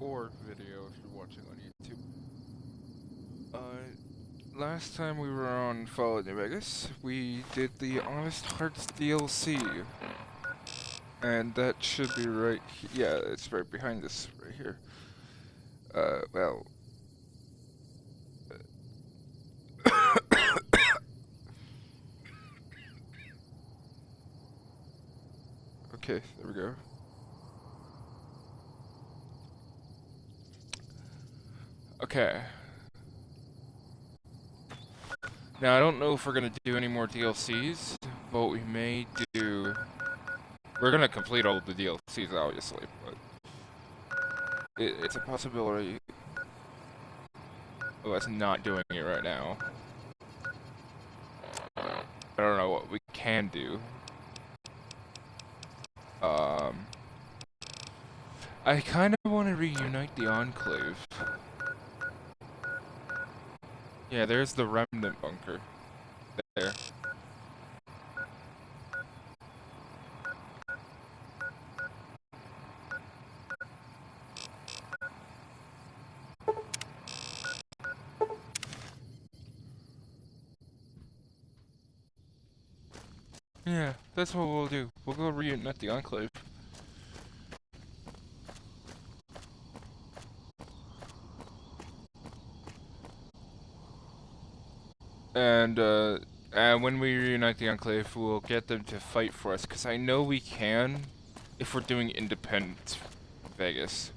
or video if you're watching on YouTube. Last time we were on Fallout New Vegas, we did the Honest Hearts DLC. And that should be right yeah, it's right behind us, right here. Well... okay, there we go. Okay. Now, I don't know if we're gonna do any more DLCs, but we may do... We're gonna complete all of the DLCs, obviously, but... It's a possibility of us not doing it right now. I don't know what we can do. I kind of want to reunite the enclave. Yeah, there's the remnant bunker. There. Yeah, that's what we'll do. We'll go reunite the enclave. And when we reunite the enclave, we'll get them to fight for us, because I know we can if we're doing independent Vegas.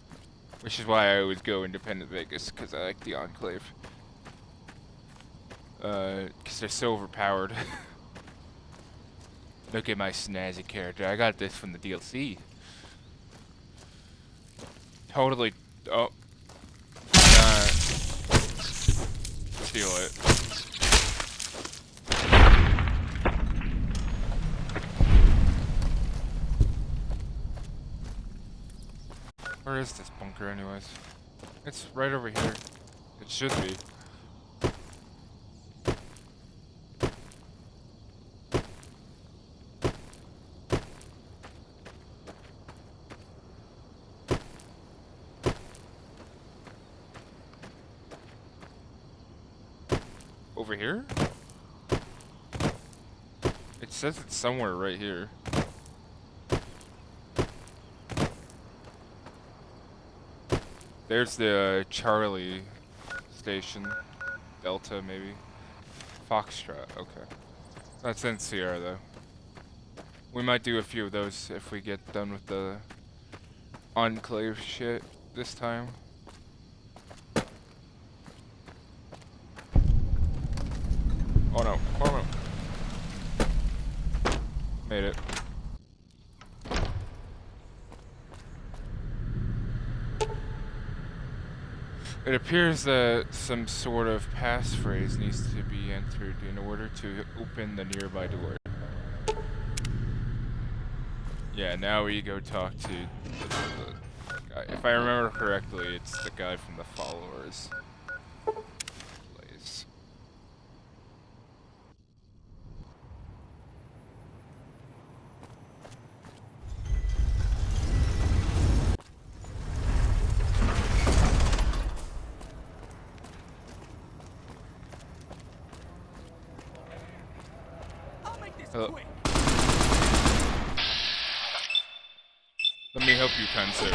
Which is why I always go independent Vegas, because I like the enclave. Because they're so overpowered. Look at my snazzy character. I got this from the DLC. Totally. Oh. Steal it. Where is this bunker, anyways? It's right over here. It should be. Over here? It says it's somewhere right here. There's the Charlie station. Delta, maybe. Foxtrot, okay. That's in Sierra, though. We might do a few of those if we get done with the enclave shit this time. Oh no, oh no. Made it. It appears that some sort of passphrase needs to be entered in order to open the nearby door. Yeah, now we go talk to the guy. If I remember correctly, it's the guy from the followers. Place. Hello. Let me help you, kind sir.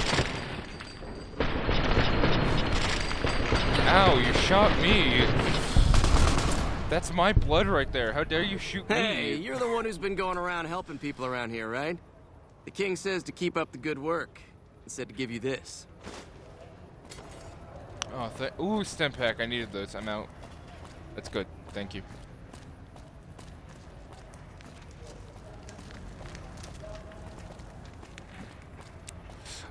Ow, you shot me! That's my blood right there. How dare you shoot me? Hey, you're the one who's been going around helping people around here, right? The king says to keep up the good work. He said to give you this. Oh, ooh, stem pack. I needed those. I'm out. That's good. Thank you.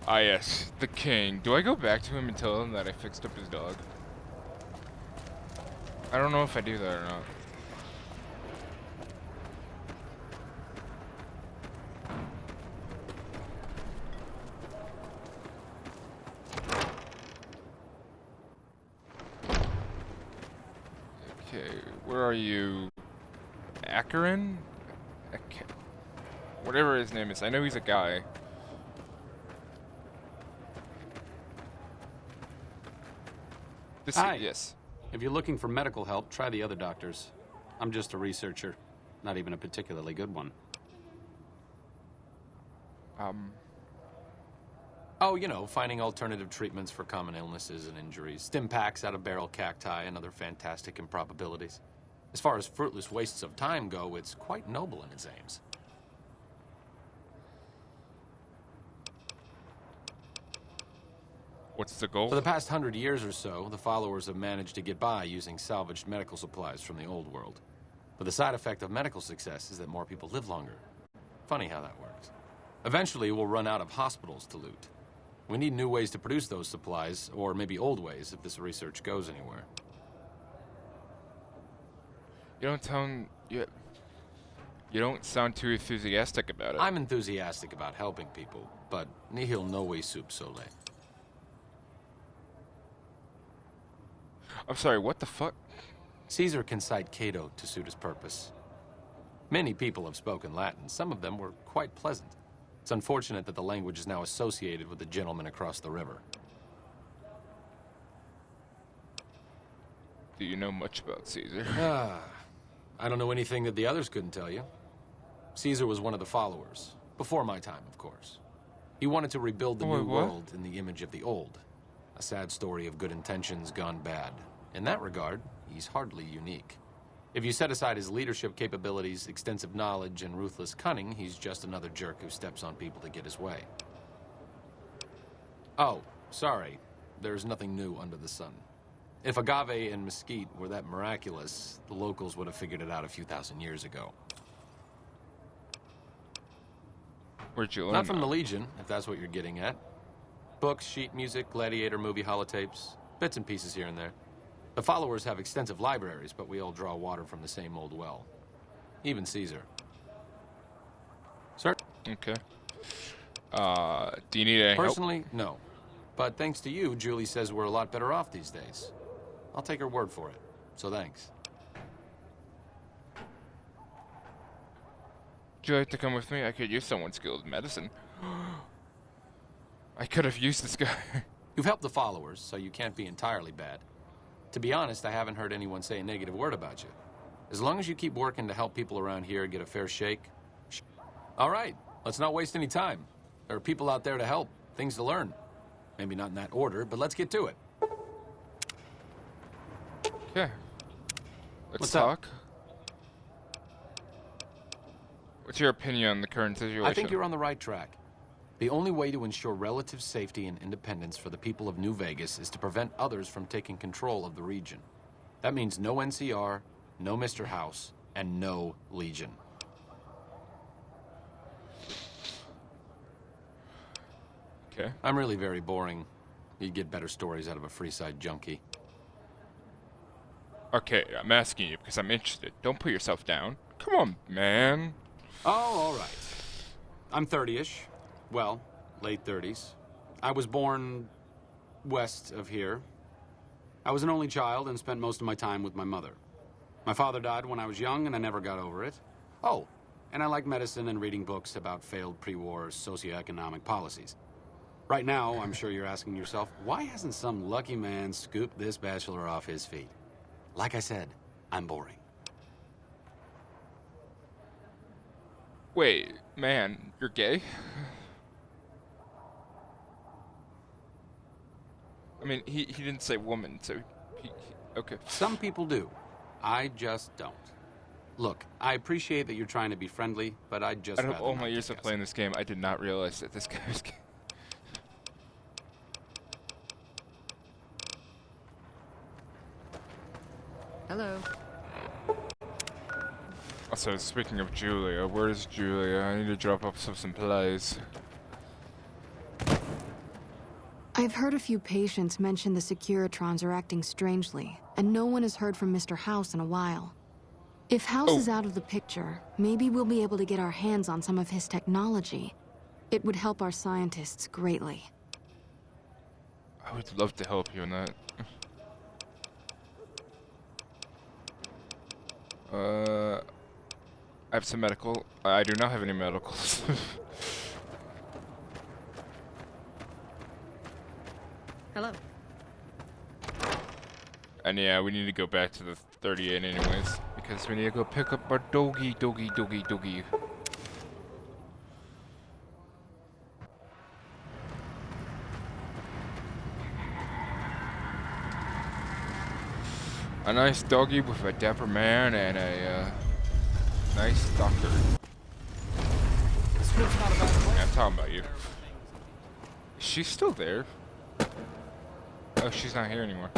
Ah, yes. The king. Do I go back to him and tell him that I fixed up his dog? I don't know if I do that or not. Okay, where are you? Akron? Whatever his name is. I know he's a guy. Hi. Yes. If you're looking for medical help, try the other doctors. I'm just a researcher, not even a particularly good one. Oh, you know, finding alternative treatments for common illnesses and injuries, stim packs out of barrel cacti, and other fantastic improbabilities. As far as fruitless wastes of time go, it's quite noble in its aims. What's the goal? For the past 100 years or so, the followers have managed to get by using salvaged medical supplies from the old world. But the side effect of medical success is that more people live longer. Funny how that works. Eventually, we'll run out of hospitals to loot. We need new ways to produce those supplies, or maybe old ways if this research goes anywhere. You don't sound too enthusiastic about it. I'm enthusiastic about helping people, but nihil novi sub sole. I'm sorry, what the fuck? Caesar can cite Cato to suit his purpose. Many people have spoken Latin. Some of them were quite pleasant. It's unfortunate that the language is now associated with the gentleman across the river. Do you know much about Caesar? I don't know anything that the others couldn't tell you. Caesar was one of the followers. Before my time, of course. He wanted to rebuild the new world in the image of the old. A sad story of good intentions gone bad. In that regard, he's hardly unique. If you set aside his leadership capabilities, extensive knowledge, and ruthless cunning, he's just another jerk who steps on people to get his way. Oh, sorry. There's nothing new under the sun. If agave and mesquite were that miraculous, the locals would have figured it out a few thousand years ago. Where'd you learn Not from that? the Legion, if that's what you're getting at. Books, sheet music, gladiator movie holotapes, bits and pieces here and there. The followers have extensive libraries, but we all draw water from the same old well. Even Caesar. Sir? Okay. Do you need any help? Personally, no. But thanks to you, Julie says we're a lot better off these days. I'll take her word for it. So thanks. Would you like to come with me? I could use someone skilled in medicine. I could have used this guy. You've helped the followers, so you can't be entirely bad. To be honest, I haven't heard anyone say a negative word about you. As long as you keep working to help people around here get a fair shake. All right, let's not waste any time. There are people out there to help, things to learn. Maybe not in that order, but let's get to it. Okay. Let's What's up? talk. What's your opinion on the current situation? I think you're on the right track. The only way to ensure relative safety and independence for the people of New Vegas is to prevent others from taking control of the region. That means no NCR, no Mr. House, and no Legion. Okay. I'm really very boring. You'd get better stories out of a Freeside junkie. Okay, I'm asking you because I'm interested. Don't put yourself down. Come on, man. Oh, all right. I'm 30-ish. Well, late 30s. I was born west of here. I was an only child and spent most of my time with my mother. My father died when I was young and I never got over it. Oh, and I like medicine and reading books about failed pre-war socioeconomic policies. Right now, I'm sure you're asking yourself, why hasn't some lucky man scooped this bachelor off his feet? Like I said, I'm boring. Wait, man, you're gay? I mean, he didn't say woman, so okay. Some people do. I just don't. Look, I appreciate that you're trying to be friendly, but I'd just Out of rather all not my years of discuss playing it. this game, I did not realize that this guy was gay. Hello. Also, speaking of Julia, where's Julia? I need to drop off some supplies. I've heard a few patients mention the Securitrons are acting strangely, and no one has heard from Mr. House in a while. If House is out of the picture, maybe we'll be able to get our hands on some of his technology. It would help our scientists greatly. I would love to help you in that. I have some medical. I do not have any medicals. Hello. And yeah, we need to go back to the 38 anyways, because we need to go pick up our doggy. A nice doggy with a dapper man and a nice doctor. Yeah, I'm talking about you. Is she still there? Oh, she's not here anymore.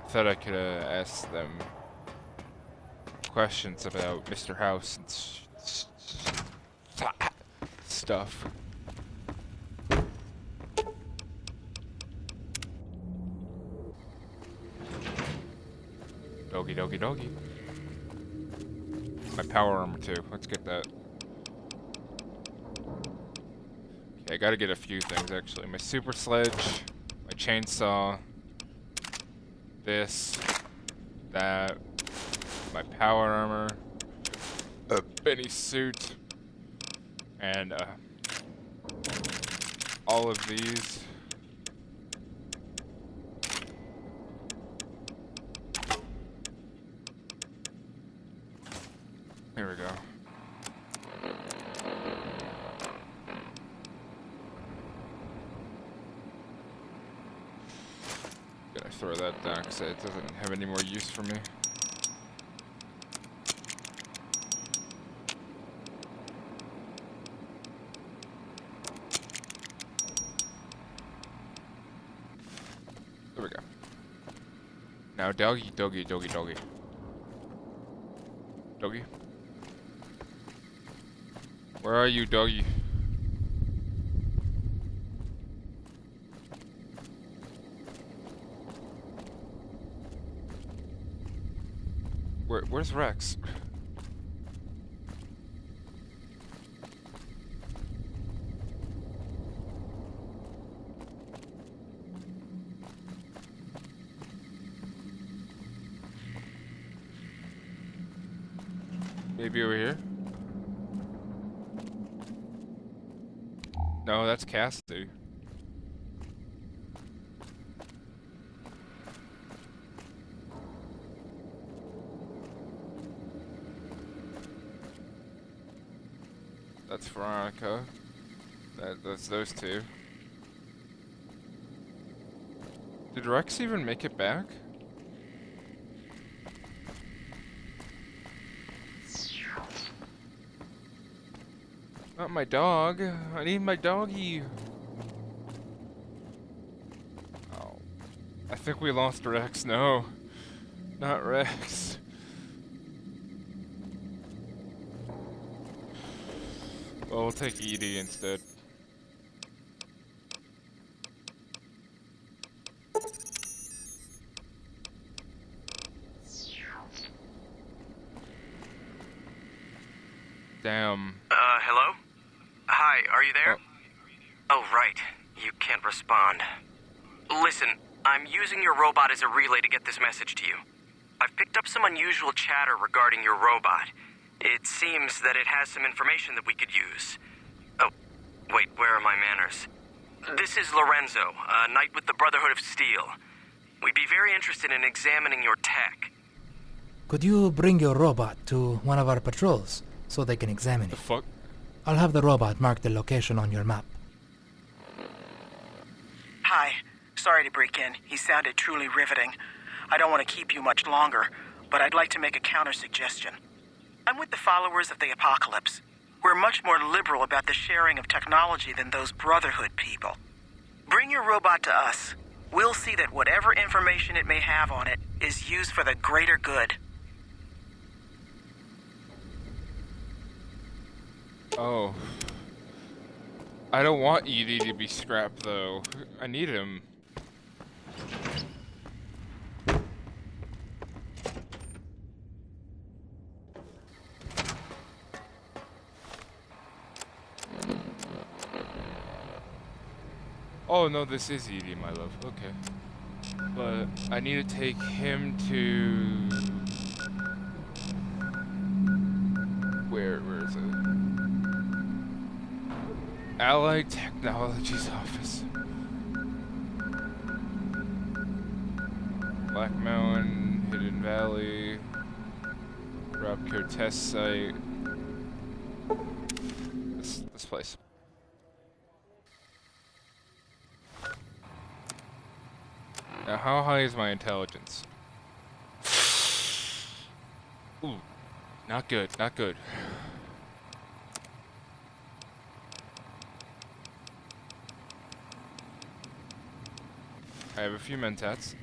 I thought I could ask them questions about Mr. House and stuff. Doggy. My power armor too. Let's get that. Okay, I gotta get a few things actually. My super sledge, my chainsaw, this, that, my power armor, a Benny suit, and all of these. Here we go. Gonna throw that down because it doesn't have any more use for me. There we go. Now doggy. Doggy. Where are you, doggy? Where's Rex? Maybe over here? No, that's Cassidy. That's Veronica. That's those two. Did Rex even make it back? Not my dog. I need my doggy. Oh. I think we lost Rex. No. Not Rex. Well, we'll take Edie instead. Damn. Hello? Hi, are you there? Oh, right. You can't respond. Listen, I'm using your robot as a relay to get this message to you. I've picked up some unusual chatter regarding your robot. It seems that it has some information that we could use. Oh, wait, where are my manners? This is Lorenzo, a knight with the Brotherhood of Steel. We'd be very interested in examining your tech. Could you bring your robot to one of our patrols so they can examine The it? fuck? I'll have the robot mark the location on your map. Hi. Sorry to break in. He sounded truly riveting. I don't want to keep you much longer, but I'd like to make a counter-suggestion. I'm with the followers of the Apocalypse. We're much more liberal about the sharing of technology than those Brotherhood people. Bring your robot to us. We'll see that whatever information it may have on it is used for the greater good. Oh. I don't want Edie to be scrapped though. I need him. Oh no, this is Edie, my love. Okay. But I need to take him to... Where is it? Allied Technologies office. Black Mountain, Hidden Valley, Robco test site. This place. Now, how high is my intelligence? Ooh, not good, not good. I have a few mentats,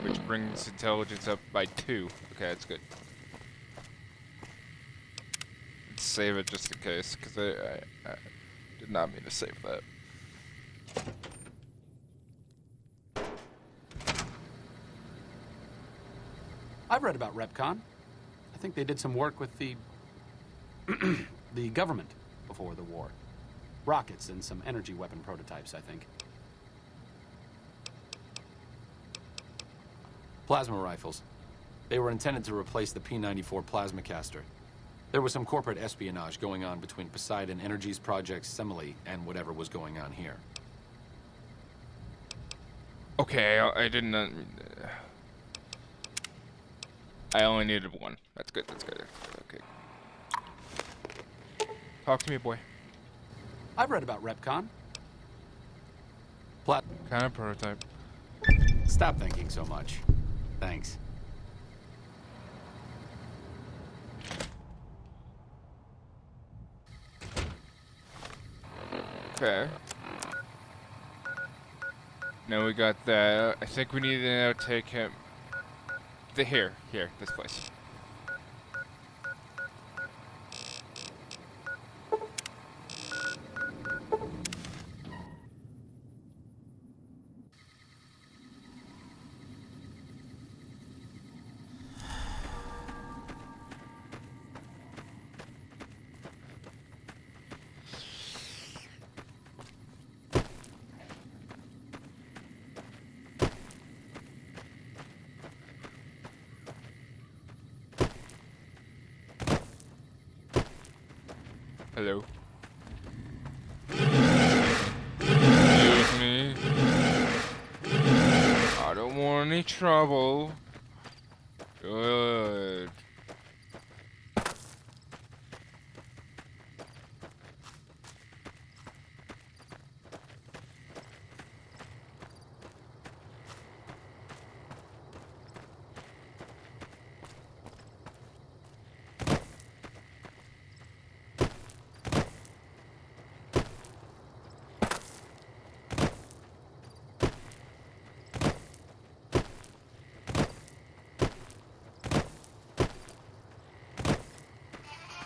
which brings intelligence up by 2. Okay, that's good. Let's save it just in case, because I did not mean to save that. I've read about RepCon. I think they did some work with the the government before the war. Rockets and some energy weapon prototypes, I think. Plasma rifles. They were intended to replace the P-94 plasma caster. There was some corporate espionage going on between Poseidon Energy's Project Semele and whatever was going on here. Okay, I didn't. I only needed 1. That's good. That's good. Okay. Talk to me, boy. I've read about RepCon. Kind of prototype. Stop thinking so much. Thanks. Okay. Now we got that. I think we need to now take him. Here, this place. Hello. Excuse me. I don't want any trouble. Good.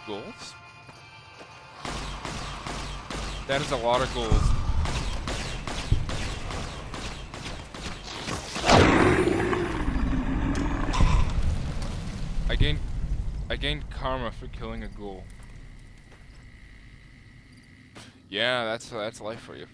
Goals? That is a lot of goals. I gained karma for killing a ghoul. Yeah, that's life for you.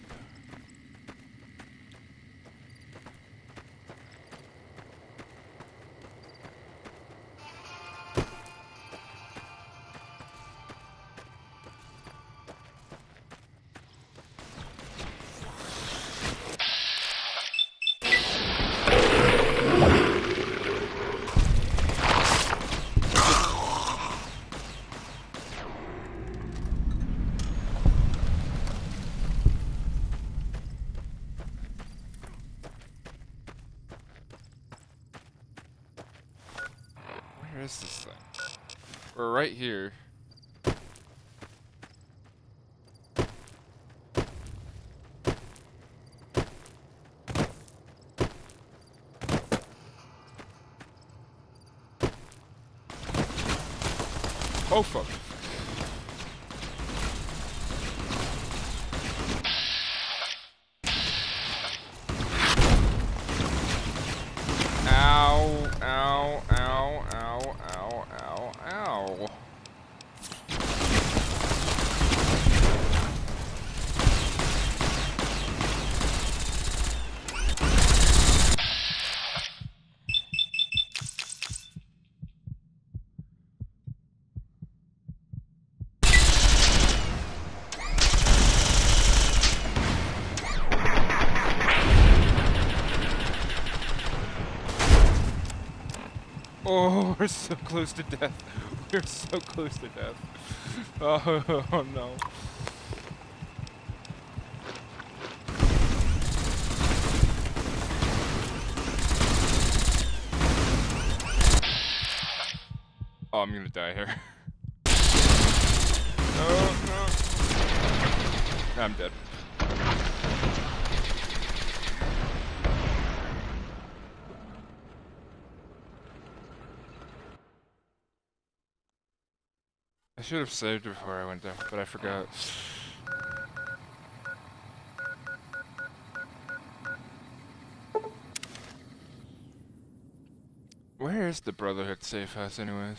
Where is this thing? We're right here. Oh fuck. Ow, ow, ow, ow, ow, ow, ow. Oh, we're so close to death. We're so close to death. Oh no. Oh, I'm gonna die here. No, no. I'm dead. I should have saved before I went down, but I forgot. Where is the Brotherhood safe house anyways?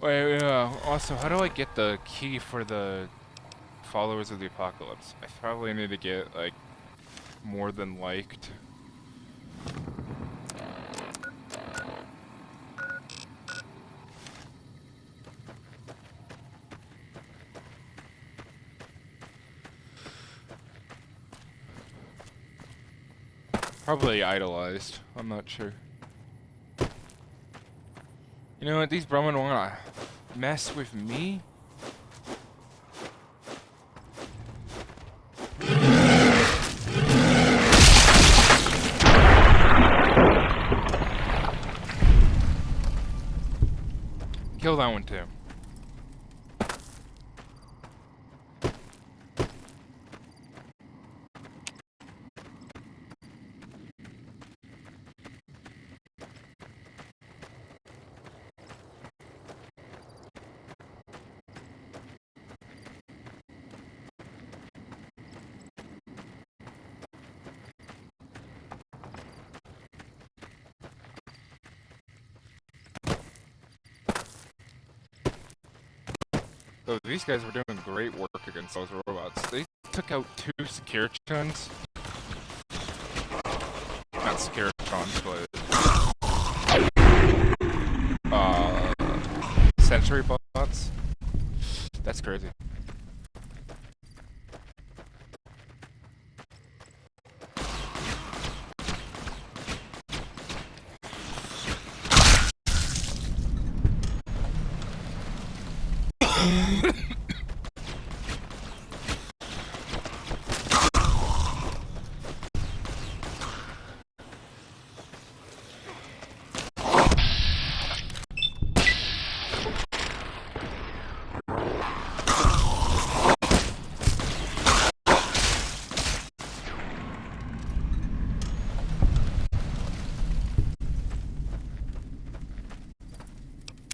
Wait, yeah, also, how do I get the key for the Followers of the Apocalypse? I probably need to get, like, more than liked. Probably idolized. I'm not sure. You know what? These Brahmin wanna mess with me? Kill that one too. So these guys were doing great work against those robots. They took out 2 Securitrons. Not Securitrons, but Sentry bots. That's crazy.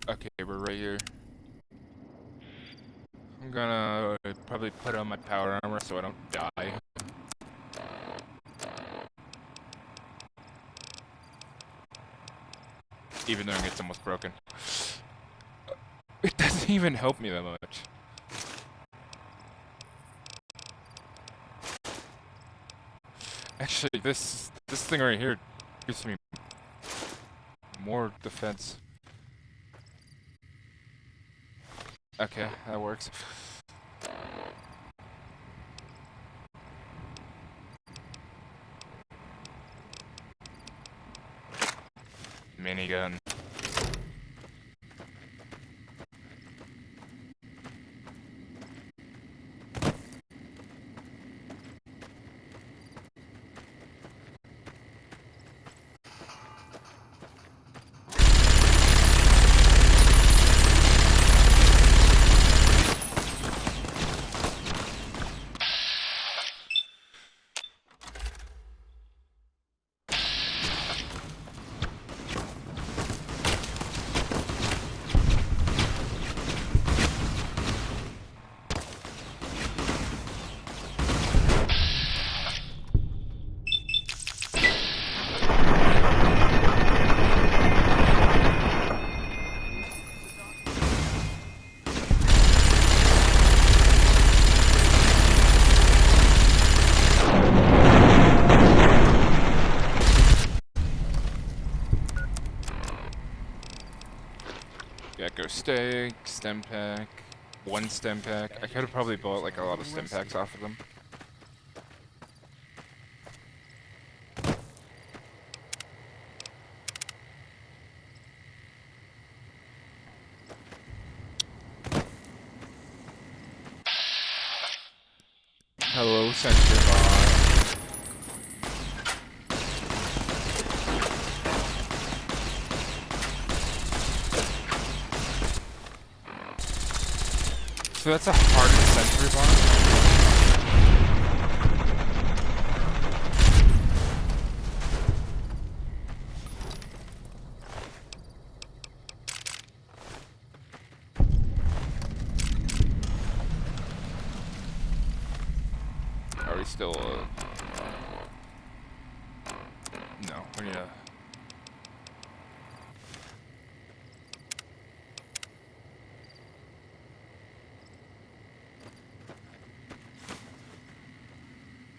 Okay, we're right here. I'm gonna probably put on my power armor so I don't die. Even though it's almost broken. It doesn't even help me that much. Actually, this thing right here gives me more defense. Okay, that works. Minigun. Gecko steak, stem pack, 1 stem pack. I could have probably bought like a lot of stem packs off of them. Hello, sentry bot. So that's a hardened sentry bot? Are we still, no, we need a...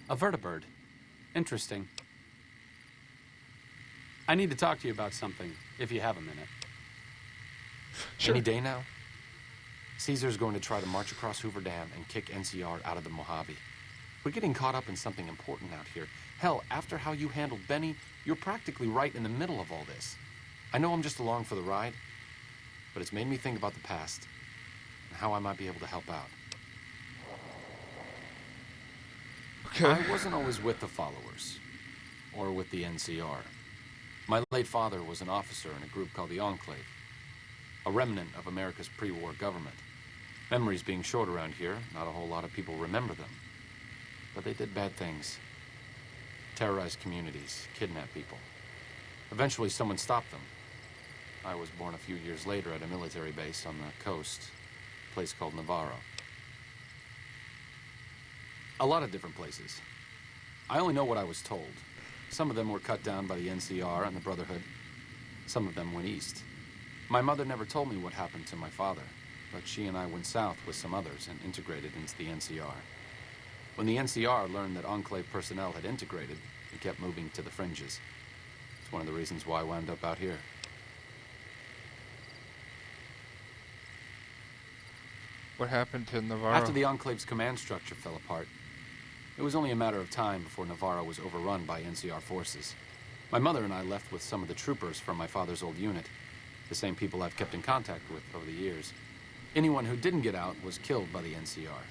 A vertibird. Interesting. I need to talk to you about something, if you have a minute. Sure. Any day now? Caesar's going to try to march across Hoover Dam and kick NCR out of the Mojave. We're getting caught up in something important out here. Hell, after how you handled Benny, you're practically right in the middle of all this. I know I'm just along for the ride, but it's made me think about the past and how I might be able to help out. Okay. I wasn't always with the followers, or with the NCR. My late father was an officer in a group called the Enclave, a remnant of America's pre-war government. Memories being short around here, not a whole lot of people remember them. But they did bad things. Terrorized communities, kidnapped people. Eventually someone stopped them. I was born a few years later at a military base on the coast, a place called Navarro. A lot of different places. I only know what I was told. Some of them were cut down by the NCR and the Brotherhood. Some of them went east. My mother never told me what happened to my father, but she and I went south with some others and integrated into the NCR. When the NCR learned that Enclave personnel had integrated, they kept moving to the fringes. It's one of the reasons why I wound up out here. What happened to Navarro? After the Enclave's command structure fell apart, it was only a matter of time before Navarro was overrun by NCR forces. My mother and I left with some of the troopers from my father's old unit, the same people I've kept in contact with over the years. Anyone who didn't get out was killed by the NCR.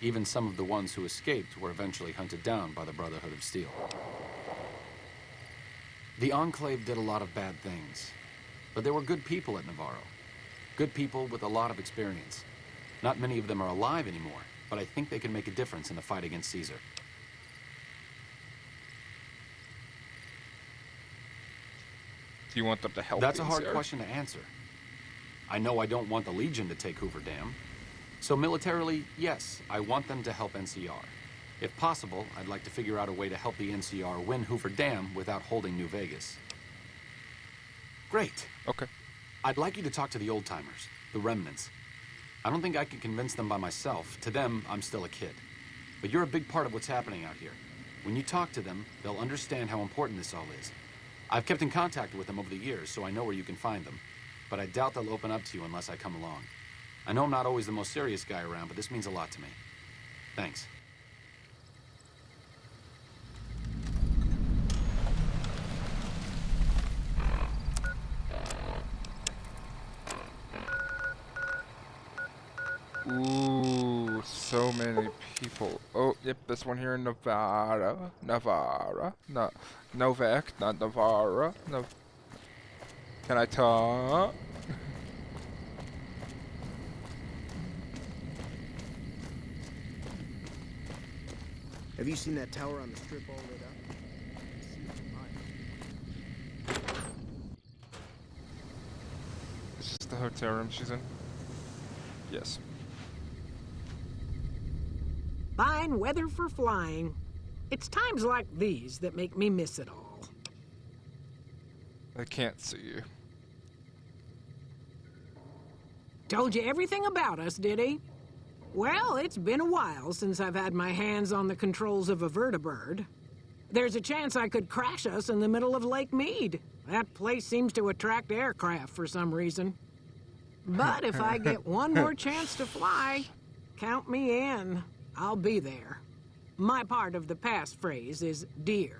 Even some of the ones who escaped were eventually hunted down by the Brotherhood of Steel. The Enclave did a lot of bad things, but there were good people at Navarro. Good people with a lot of experience. Not many of them are alive anymore, but I think they can make a difference in the fight against Caesar. Do you want them to help? That's a hard NCR? question to answer. I know I don't want the Legion to take Hoover Dam. So militarily, yes, I want them to help NCR. If possible, I'd like to figure out a way to help the NCR win Hoover Dam without holding New Vegas. Great. Okay. I'd like you to talk to the old-timers, the remnants. I don't think I can convince them by myself. To them, I'm still a kid. But you're a big part of what's happening out here. When you talk to them, they'll understand how important this all is. I've kept in contact with them over the years, so I know where you can find them. But I doubt they'll open up to you unless I come along. I know I'm not always the most serious guy around, but this means a lot to me. Thanks. Ooh, so many people. Oh, yep, this one here in Nevada. No, Novak, not Navarra. No. Can I talk? Have you seen that tower on the strip all lit up? Is this the hotel room she's in? Yes. Fine weather for flying. It's times like these that make me miss it all. I can't see you. Told you everything about us, did he? Well, it's been a while since I've had my hands on the controls of a vertibird. There's a chance I could crash us in the middle of Lake Mead. That place seems to attract aircraft for some reason. But if I get one more chance to fly, count me in. I'll be there. My part of the passphrase is dear.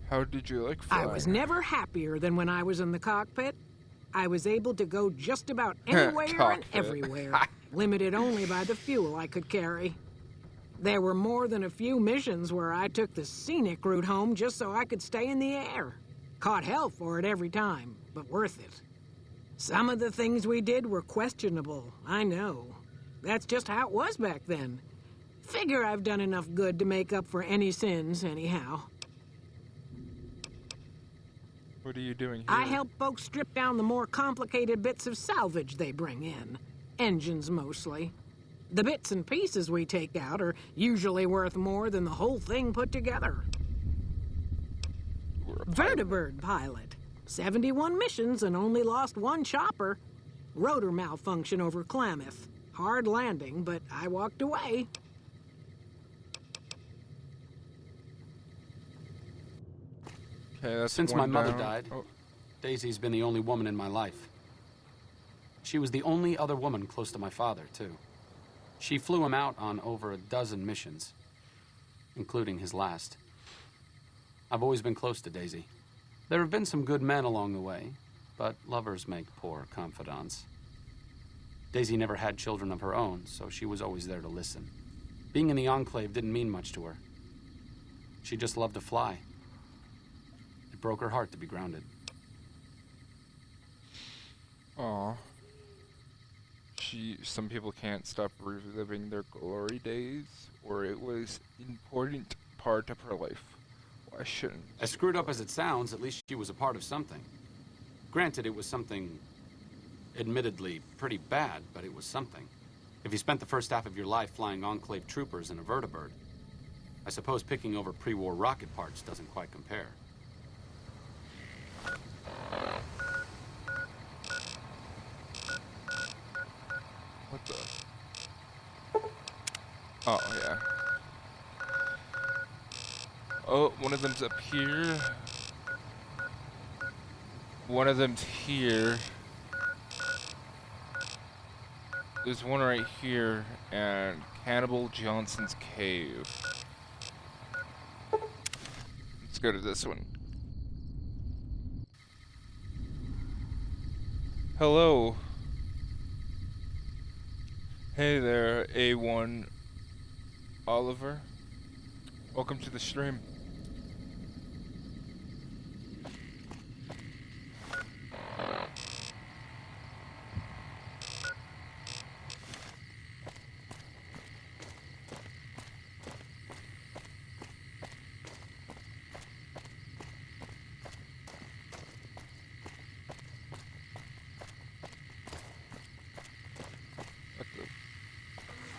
How did you like flying? I was never happier than when I was in the cockpit. I was able to go just about anywhere and Cockpit. everywhere, limited only by the fuel I could carry. There were more than a few missions where I took the scenic route home just so I could stay in the air. Caught hell for it every time, but worth it. Some of the things we did were questionable, I know. That's just how it was back then. Figure I've done enough good to make up for any sins, anyhow. What are you doing here? I help folks strip down the more complicated bits of salvage they bring in. Engines, mostly. The bits and pieces we take out are usually worth more than the whole thing put together. Vertibird pilot. 71 missions and only lost one chopper. Rotor malfunction over Klamath. Hard landing, but I walked away. Okay, that's Since one my mother down. died, Oh, Daisy's been the only woman in my life. She was the only other woman close to my father, too. She flew him out on over a dozen missions, including his last. I've always been close to Daisy. There have been some good men along the way, but lovers make poor confidants. Daisy never had children of her own, so she was always there to listen. Being in the enclave didn't mean much to her. She just loved to fly. It broke her heart to be grounded. aw. Some people can't stop reliving their glory days, or it was important part of her life. Why shouldn't? As screwed up as it sounds, at least she was a part of something. Granted, it was something admittedly pretty bad, but it was something. If you spent the first half of your life flying Enclave troopers in a vertibird, I suppose picking over pre-war rocket parts doesn't quite compare. What the? Oh, yeah. Oh, one of them's up here. One of them's here. There's one right here, and Cannibal Johnson's Cave. Let's go to this one. Hello. Hey there, A1 Oliver. Welcome to the stream.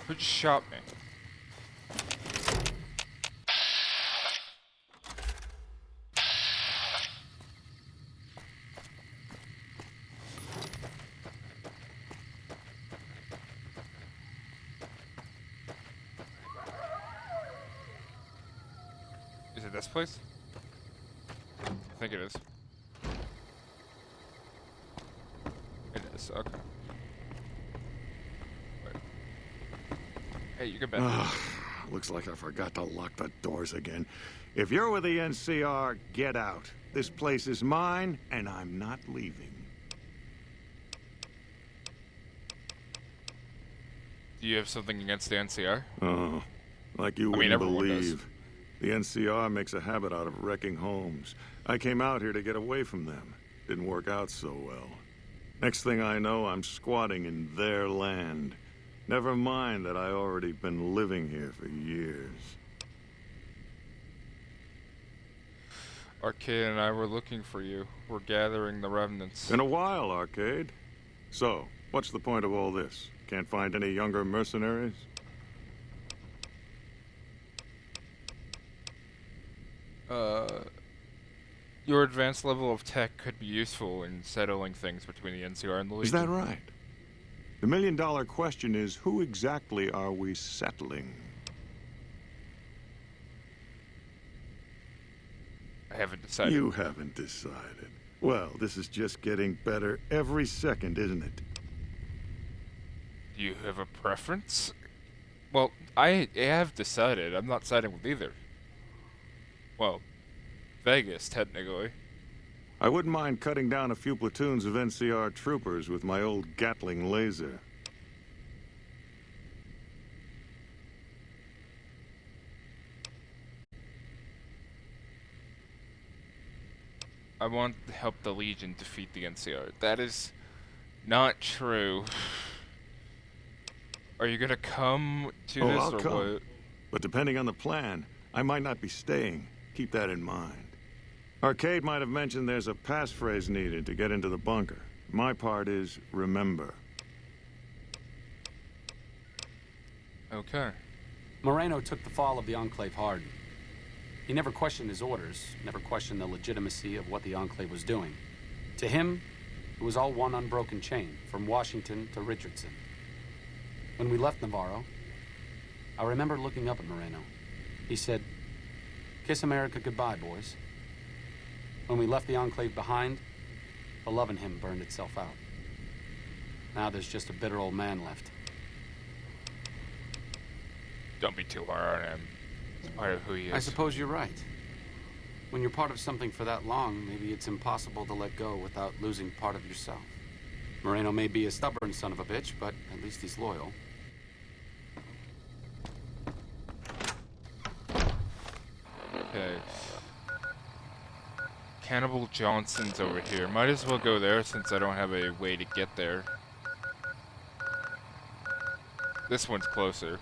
Who just shot me? Is it this place? I think it is. It is, okay. Hey, you can bet. Looks like I forgot to lock the doors again. If you're with the NCR, get out. This place is mine, and I'm not leaving. Do you have something against the NCR? Oh, like you I mean, wouldn't everyone does. believe. The NCR makes a habit out of wrecking homes. I came out here to get away from them. Didn't work out so well. Next thing I know, I'm squatting in their land. Never mind that I already been living here for years. Arcade and I were looking for you. We're gathering the remnants. In a while, Arcade. So, what's the point of all this? Can't find any younger mercenaries? Your advanced level of tech could be useful in settling things between the NCR and the Legion. Is that right? The million-dollar question is, who exactly are we settling? I haven't decided. You haven't decided. Well, this is just getting better every second, isn't it? Do you have a preference? Well, I have decided. I'm not siding with either. Well, Vegas, technically. I wouldn't mind cutting down a few platoons of NCR troopers with my old Gatling laser. I want to help the Legion defeat the NCR. That is not true. Are you gonna come to this I'll or come. what? But depending on the plan, I might not be staying. Keep that in mind. Arcade might have mentioned there's a passphrase needed to get into the bunker. My part is remember. Okay. Moreno took the fall of the Enclave hard. He never questioned his orders, never questioned the legitimacy of what the Enclave was doing. To him, it was all one unbroken chain, from Washington to Richardson. When we left Navarro, I remember looking up at Moreno. He said, "Kiss America goodbye, boys." When we left the Enclave behind, the love in him burned itself out. Now there's just a bitter old man left. Don't be too hard on him. It's part of who he is. I suppose you're right. When you're part of something for that long, maybe it's impossible to let go without losing part of yourself. Moreno may be a stubborn son of a bitch, but at least he's loyal. Okay. Cannibal Johnson's over here. Might as well go there since I don't have a way to get there. This one's closer.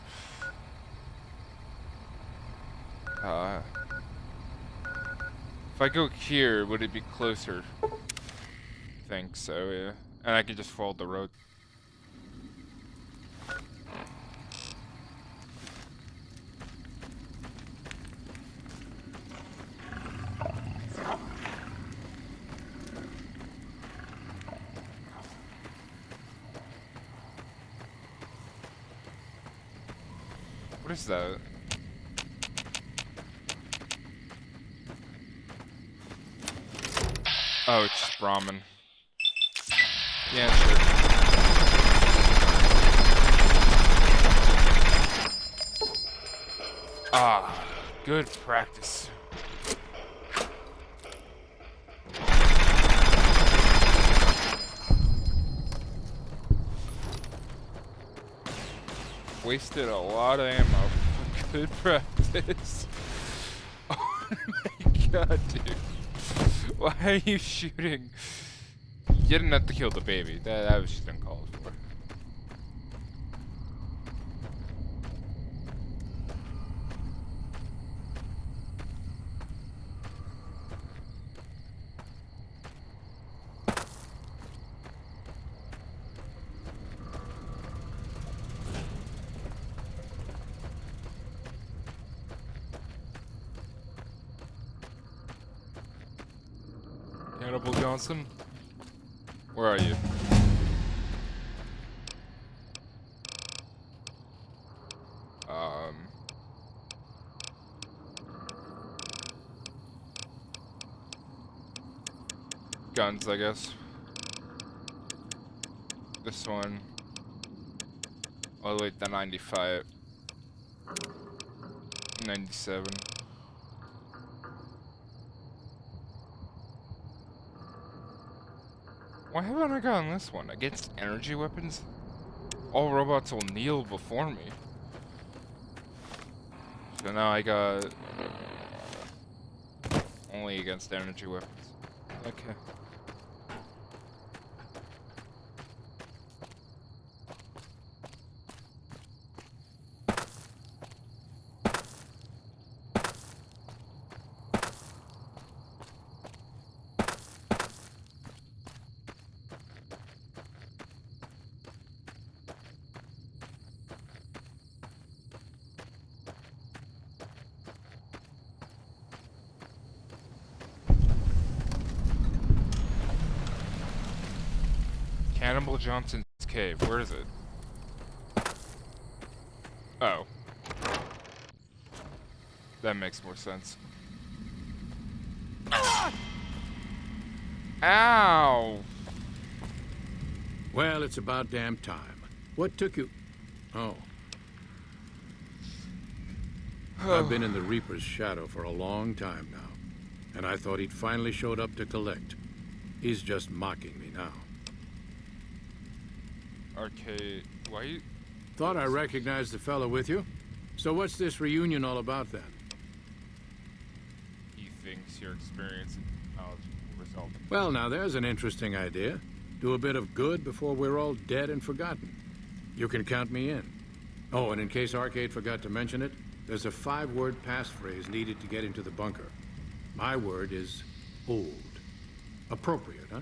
If I go here, would it be closer? I think so, yeah. And I can just follow the road. What is that? Oh, it's just Brahmin. Yeah, sure. Ah, good practice. Wasted a lot of ammo. Good practice. Oh my god, dude. Why are you shooting? You didn't have to kill the baby. That was just uncalled for. Cannibal Johnson? Where are you? Guns, I guess. This one. All the way to 95. 97. Why haven't I gotten this one? Against energy weapons? All robots will kneel before me. So now I got only against energy weapons. Okay. Cannibal Johnson's cave. Where is it? Oh. That makes more sense. Ow! Well, it's about damn time. What took you? Oh. I've been in the Reaper's shadow for a long time now, and I thought he'd finally showed up to collect. He's just mocking me now. Arcade. Why you... Thought I recognized the fellow with you. So what's this reunion all about then? He thinks your experience and knowledge will result. Well, now there's an interesting idea. Do a bit of good before we're all dead and forgotten. You can count me in. Oh, and in case Arcade forgot to mention it, there's a 5-word passphrase needed to get into the bunker. My word is old. Appropriate, huh?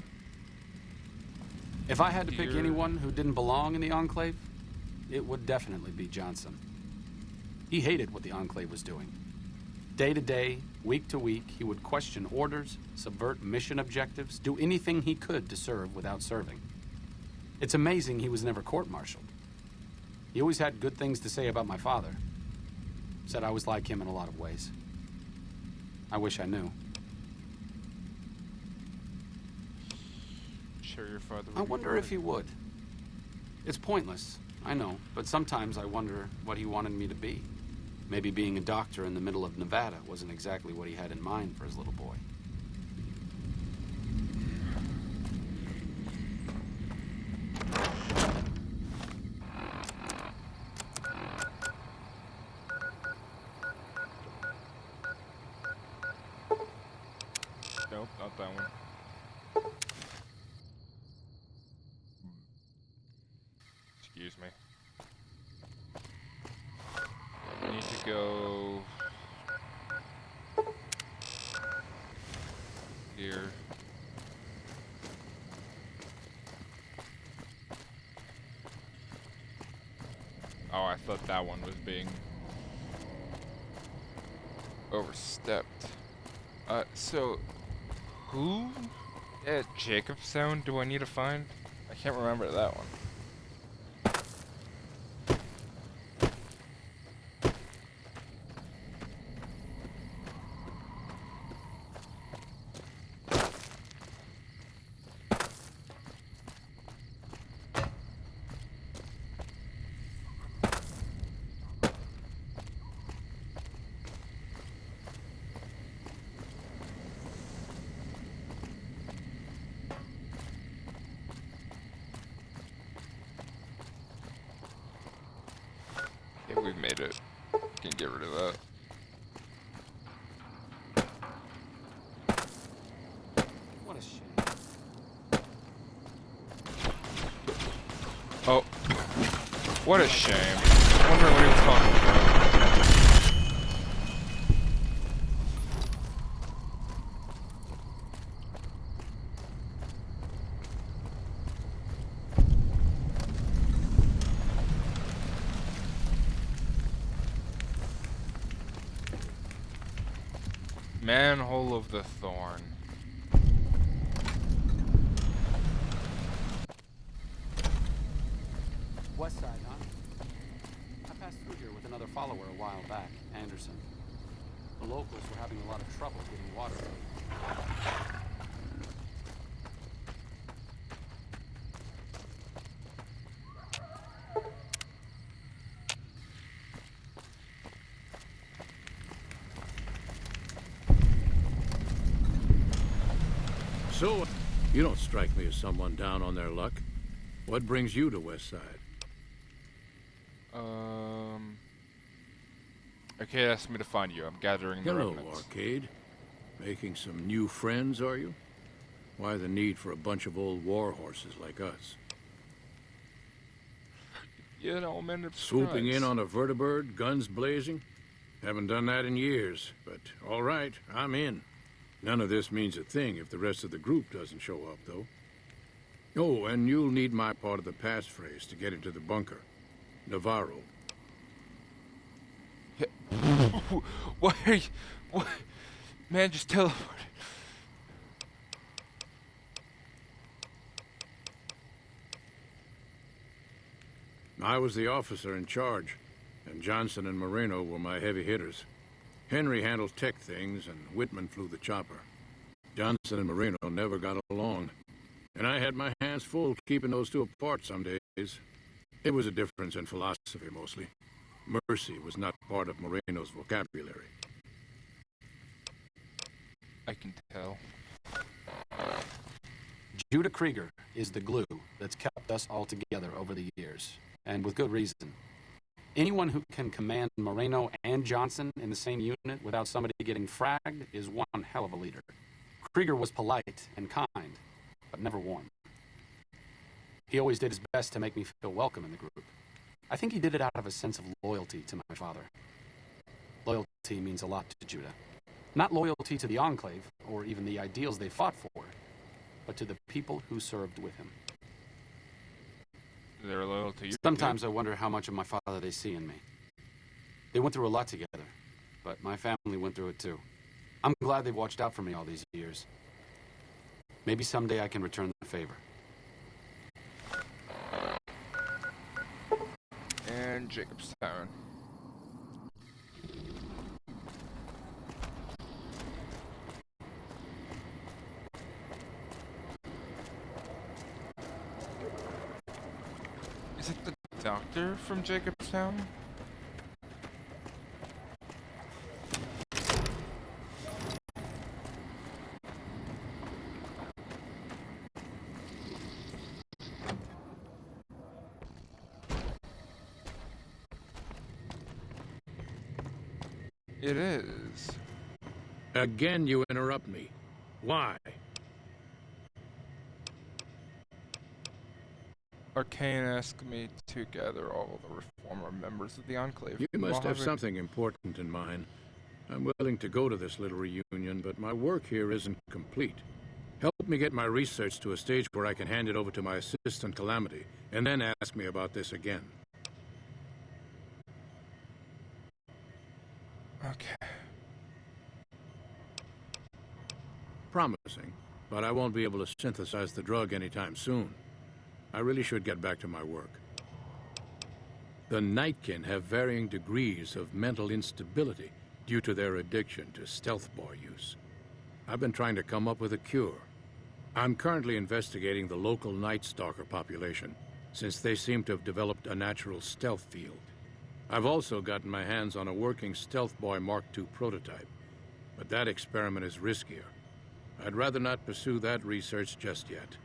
If I had to pick anyone who didn't belong in the Enclave, it would definitely be Johnson. He hated what the Enclave was doing. Day to day, week to week, he would question orders, subvert mission objectives, do anything he could to serve without serving. It's amazing he was never court-martialed. He always had good things to say about my father. Said I was like him in a lot of ways. I wish I knew. Sure your father would I be wonder proud. if he would. It's pointless, I know, but sometimes I wonder what he wanted me to be. Maybe being a doctor in the middle of Nevada wasn't exactly what he had in mind for his little boy. Nope, not that one. Excuse me. I need to go here. Oh, I thought that one was being overstepped. So who at Jacobstown do I need to find? I can't remember that one. Okay, we've made it. Can get rid of that. What a shame. Oh. What a shame. I wonder what he was talking about. Manhole of the Thorn. West side, huh? I passed through here with another follower a while back, Anderson. The locals were having a lot of trouble getting water. So, you don't strike me as someone down on their luck. What brings you to West Side? Okay, asked me to find you. I'm gathering the Hello, remnants. Arcade. Making some new friends, are you? Why the need for a bunch of old war horses like us? You know, men of Swooping in surprise. on a vertibird, guns blazing? Haven't done that in years, but all right, I'm in. None of this means a thing if the rest of the group doesn't show up, though. Oh, and you'll need my part of the passphrase to get into the bunker. Navarro. What are you... What? Man, just teleported. I was the officer in charge, and Johnson and Moreno were my heavy hitters. Henry handled tech things, and Whitman flew the chopper. Johnson and Moreno never got along, and I had my hands full keeping those two apart some days. It was a difference in philosophy, mostly. Mercy was not part of Moreno's vocabulary. I can tell. Judah Krieger is the glue that's kept us all together over the years, and with good reason. Anyone who can command Moreno and Johnson in the same unit without somebody getting fragged is one hell of a leader. Krieger was polite and kind, but never warm. He always did his best to make me feel welcome in the group. I think he did it out of a sense of loyalty to my father. Loyalty means a lot to Judah. Not loyalty to the enclave, or even the ideals they fought for, but to the people who served with him. They're loyal to you. Sometimes I wonder how much of my father they see in me. They went through a lot together, but my family went through it too. I'm glad they've watched out for me all these years. Maybe someday I can return the favor. And Jacobstown. Is it the doctor from Jacobstown? It is. Again, you interrupt me. Why? Arcane asked me to gather all the former members of the Enclave. You must have Mohammed- something important in mind. I'm willing to go to this little reunion, but my work here isn't complete. Help me get my research to a stage where I can hand it over to my assistant, Calamity, and then ask me about this again. Okay. Promising, but I won't be able to synthesize the drug anytime soon. I really should get back to my work. The Nightkin have varying degrees of mental instability due to their addiction to stealth boy use. I've been trying to come up with a cure. I'm currently investigating the local Night Stalker population, since they seem to have developed a natural stealth field. I've also gotten my hands on a working Stealth Boy Mark II prototype, but that experiment is riskier. I'd rather not pursue that research just yet.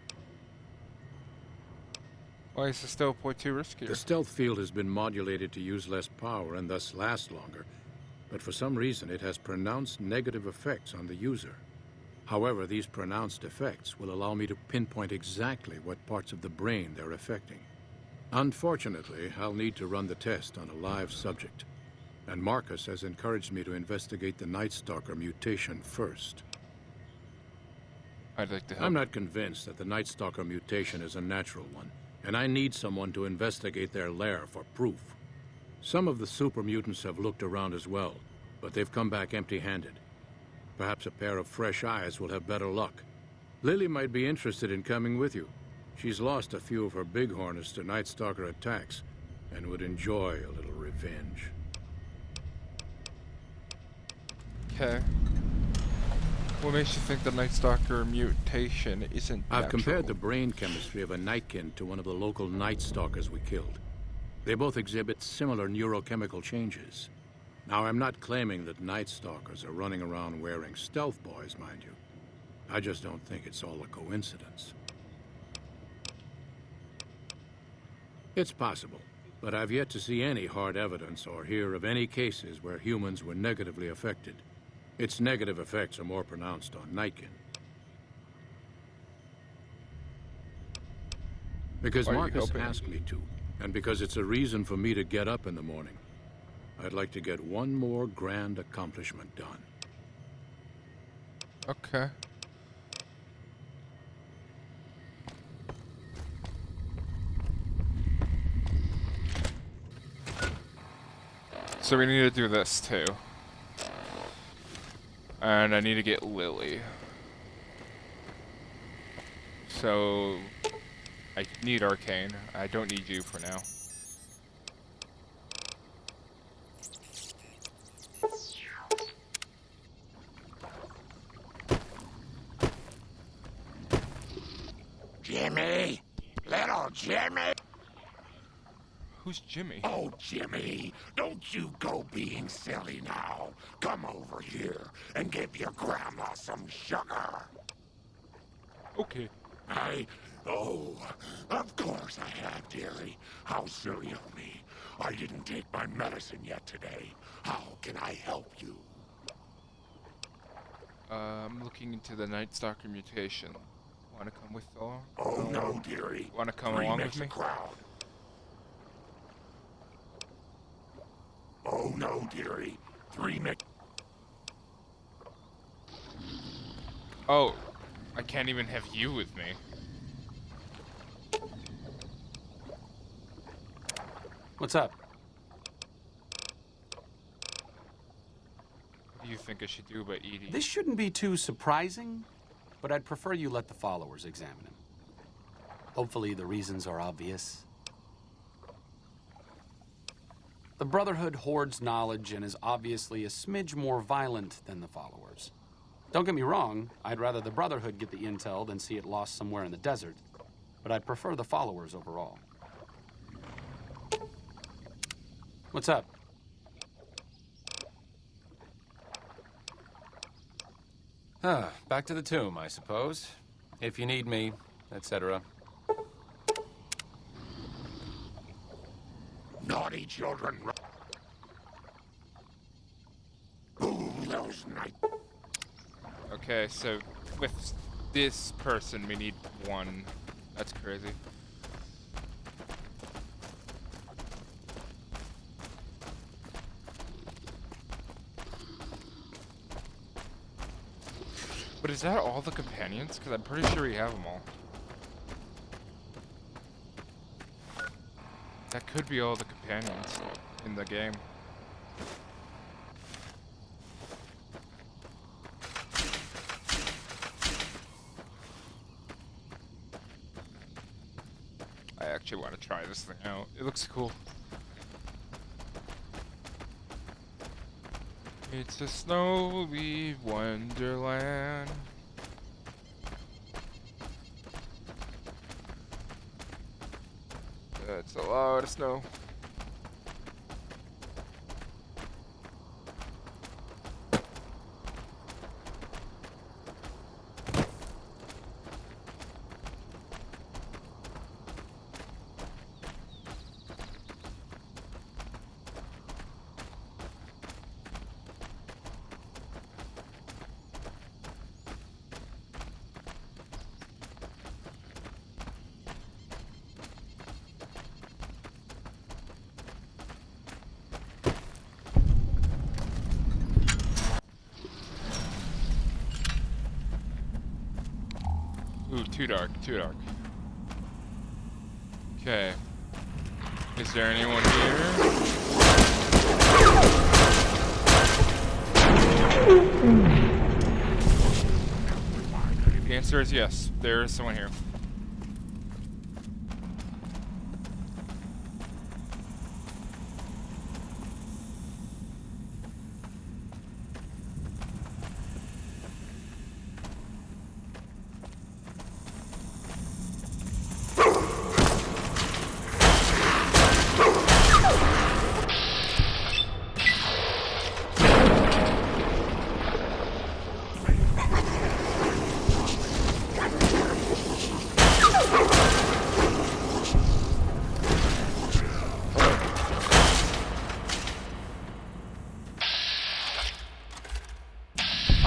Why is the Stealth Boy too riskier? The stealth field has been modulated to use less power and thus last longer, but for some reason it has pronounced negative effects on the user. However, these pronounced effects will allow me to pinpoint exactly what parts of the brain they're affecting. Unfortunately, I'll need to run the test on a live subject, and Marcus has encouraged me to investigate the Night Stalker mutation first. I'd like to help. I'm not convinced that the Night Stalker mutation is a natural one, and I need someone to investigate their lair for proof. Some of the super mutants have looked around as well, but they've come back empty-handed. Perhaps a pair of fresh eyes will have better luck. Lily might be interested in coming with you. She's lost a few of her bighorners to Night Stalker attacks and would enjoy a little revenge. Okay. What makes you think the Night Stalker mutation isn't I've natural? compared the brain chemistry of a Nightkin to one of the local Night Stalkers we killed. They both exhibit similar neurochemical changes. Now, I'm not claiming that Night Stalkers are running around wearing stealth boys, mind you. I just don't think it's all a coincidence. It's possible, but I've yet to see any hard evidence or hear of any cases where humans were negatively affected. Its negative effects are more pronounced on Nightkin. Because Why are you Marcus helping? asked me to, and because it's a reason for me to get up in the morning. I'd like to get one more grand accomplishment done. Okay. So we need to do this too. And I need to get Lily. So I need Arcane. I don't need you for now. Jimmy! Little Jimmy! Who's Jimmy? Oh, Jimmy, don't you go being silly now. Come over here and give your grandma some sugar. Okay. Oh, of course I have, dearie. How silly of me. I didn't take my medicine yet today. How can I help you? I'm looking into the Night Stalker mutation. Want to come with along? Oh, no, dearie. Want to come 3 along makes with me? a crowd. Oh, no, dearie. 3 make... Oh, I can't even have you with me. What's up? What do you think I should do about Edie? This shouldn't be too surprising, but I'd prefer you let the followers examine him. Hopefully the reasons are obvious. The Brotherhood hoards knowledge and is obviously a smidge more violent than the followers. Don't get me wrong, I'd rather the Brotherhood get the intel than see it lost somewhere in the desert, but I'd prefer the followers overall. What's up? Back to the tomb, I suppose. If you need me, etc. Naughty children. Ooh, those night... Okay, so with this person, we need 1. That's crazy. But is that all the companions? Because I'm pretty sure we have them all. That could be all the companions in the game. I actually want to try this thing out. It looks cool. It's a snowy wonderland. It's a lot of snow. Ooh, too dark, too dark. Okay. Is there anyone here? The answer is yes. There is someone here.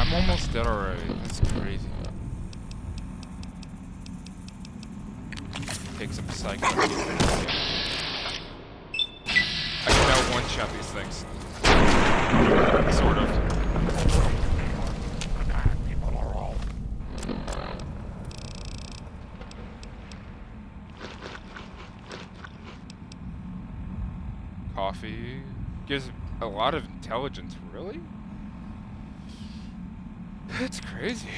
I'm almost dead already. That's crazy. Take some psycho. I can now one-shot these things. Sort of. Coffee. Gives a lot of intelligence, really? That's crazy.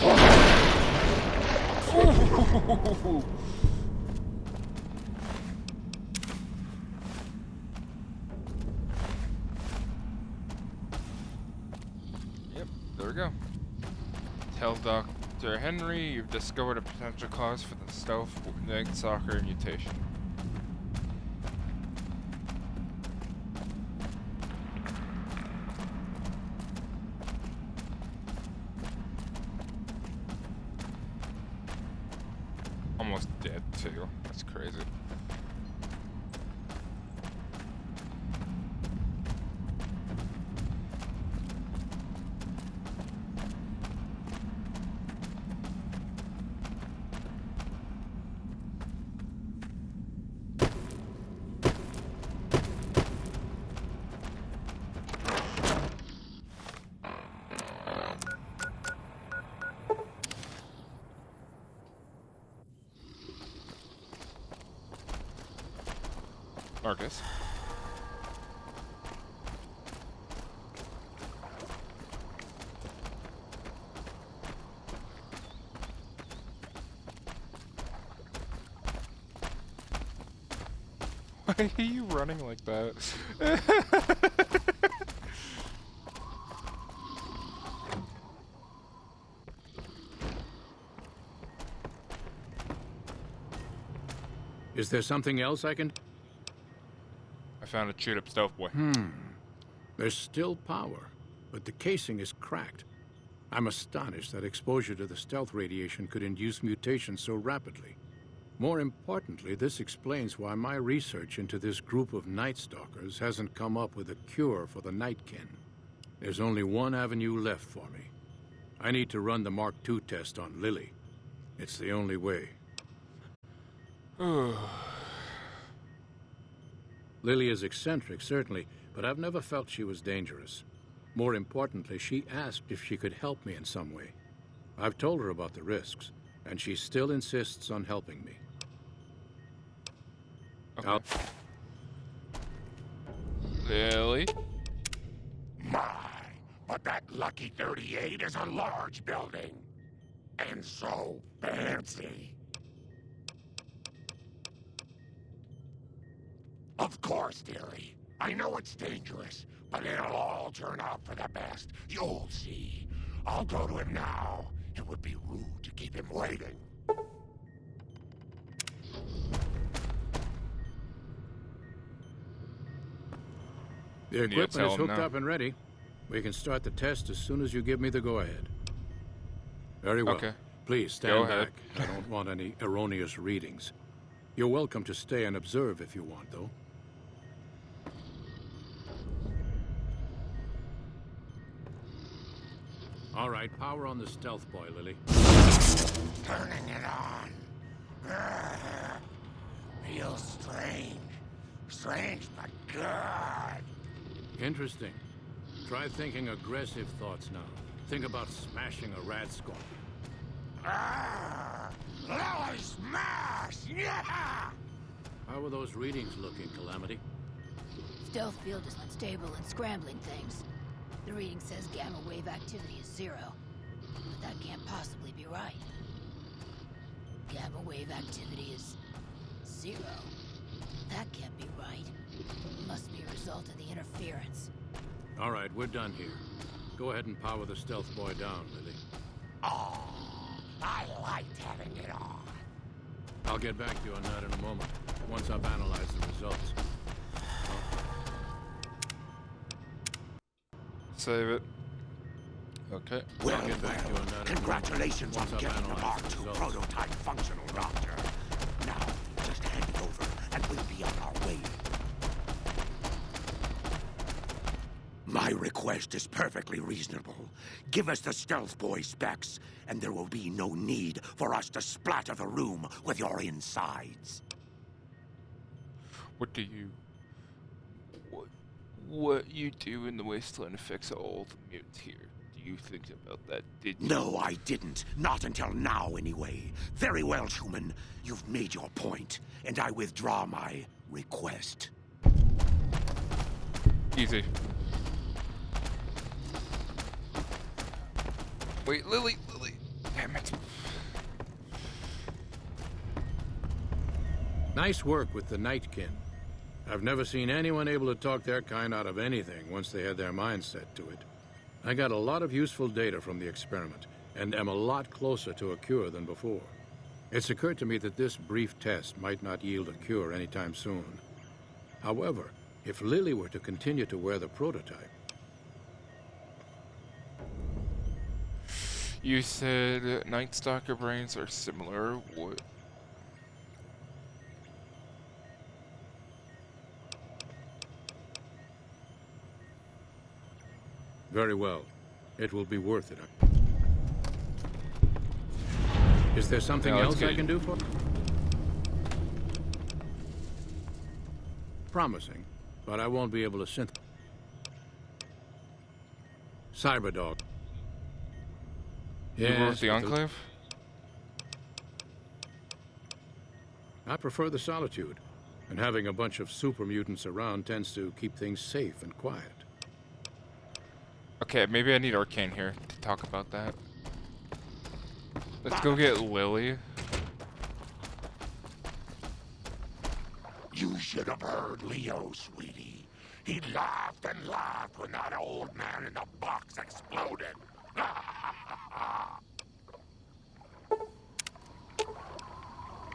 Yep, there we go. Tell Dr. Henry you've discovered a potential cause for the stealth night stalker mutation. Almost dead too. That's crazy. Marcus. Why are you running like that? Is there something else I can... I found a chewed-up stealth boy. There's still power, but the casing is cracked. I'm astonished that exposure to the stealth radiation could induce mutations so rapidly. More importantly, this explains why my research into this group of Night Stalkers hasn't come up with a cure for the Nightkin. There's only one avenue left for me. I need to run the Mark II test on Lily. It's the only way. Lily is eccentric, certainly, but I've never felt she was dangerous. More importantly, she asked if she could help me in some way. I've told her about the risks, and she still insists on helping me. Okay. Lily? My, but that Lucky 38 is a large building. And so fancy. Of course, dearie. I know it's dangerous, but it'll all turn out for the best. You'll see. I'll go to him now. It would be rude to keep him waiting. The equipment is hooked up and ready. We can start the test as soon as you give me the go-ahead. Very well. Okay. Please stand back. I don't want any erroneous readings. You're welcome to stay and observe if you want, though. All right, power on the stealth boy, Lily. Turning it on. Feels strange. Strange, but good. Interesting. Try thinking aggressive thoughts now. Think about smashing a rat scorpion. Lily smash! Yeah! How are those readings looking, Calamity? Stealth field is unstable and scrambling things. The reading says gamma wave activity is 0. But that can't possibly be right. Gamma wave activity is 0. That can't be right. It must be a result of the interference. All right, we're done here. Go ahead and power the stealth boy down, Lily. Oh, I liked having it on. I'll get back to you on that in a moment, once I've analyzed the results. Save it. Okay. Well, congratulations on getting the Mark II prototype functional, Doctor. Now, just hand it over, and we'll be on our way. My request is perfectly reasonable. Give us the stealth boy specs, and there will be no need for us to splatter the room with your insides. What do you... What you do in the wasteland affects all the mutants here. Do you think about that, did you? No, I didn't. Not until now, anyway. Very well, human. You've made your point, and I withdraw my request. Easy. Wait, Lily! Nice work with the Nightkin. I've never seen anyone able to talk their kind out of anything once they had their mind set to it. I got a lot of useful data from the experiment, and am a lot closer to a cure than before. It's occurred to me that this brief test might not yield a cure anytime soon. However, if Lily were to continue to wear the prototype... You said Night Stalker brains are similar. What? Very well. It will be worth it. Is there something else I can do for you? Promising, but I won't be able to synth. Cyberdog. You work with the Enclave? I prefer the solitude, and having a bunch of super mutants around tends to keep things safe and quiet. Okay, maybe I need Arcane here to talk about that. Let's go get Lily. You should have heard Leo, sweetie. He laughed and laughed when that old man in the box exploded.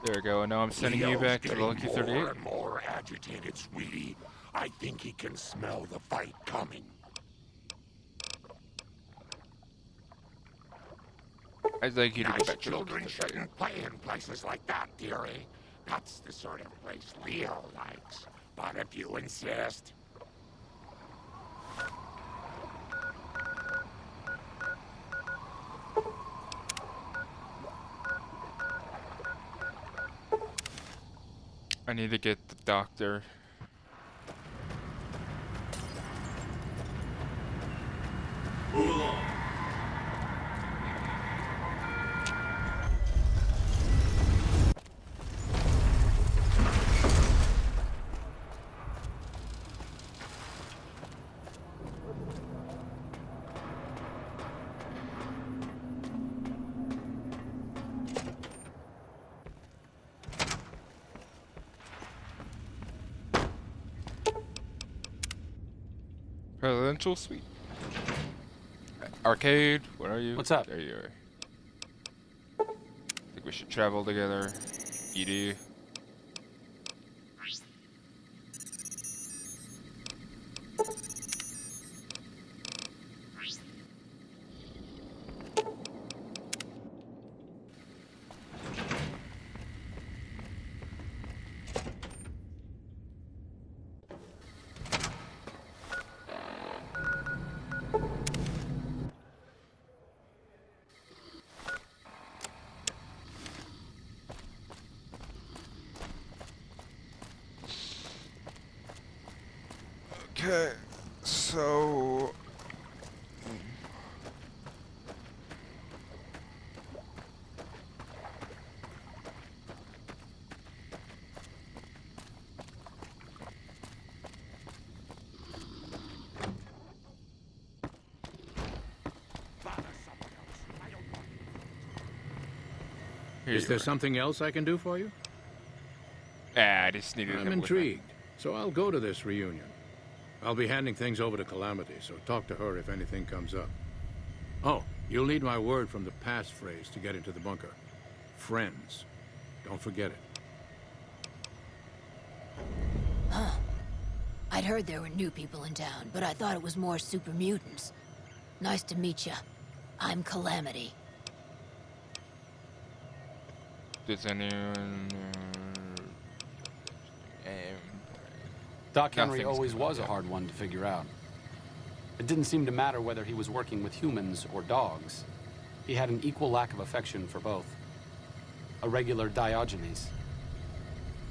There we go, and now I'm sending you back to the Lucky 38. More and more agitated, sweetie. I think he can smell the fight coming. I'd like you to Nice go back to the children Lucky 38. shouldn't play in places like that, dearie. That's the sort of place Leo likes. But if you insist... I need to get the doctor. Move along. Presidential suite. Arcade, where are you? What's up? There you are. Think we should travel together. ED. Okay, so Is there something else I can do for you? I just needed I'm him with intrigued, so I'll go to this reunion. I'll be handing things over to Calamity, so talk to her if anything comes up. Oh, you'll need my word from the passphrase to get into the bunker. Friends. Don't forget it. Huh. I'd heard there were new people in town, but I thought it was more super mutants. Nice to meet you. I'm Calamity. Does anyone? Doc Henry Nothing's always coming was a yet. hard one to figure out. It didn't seem to matter whether he was working with humans or dogs. He had an equal lack of affection for both. A regular Diogenes.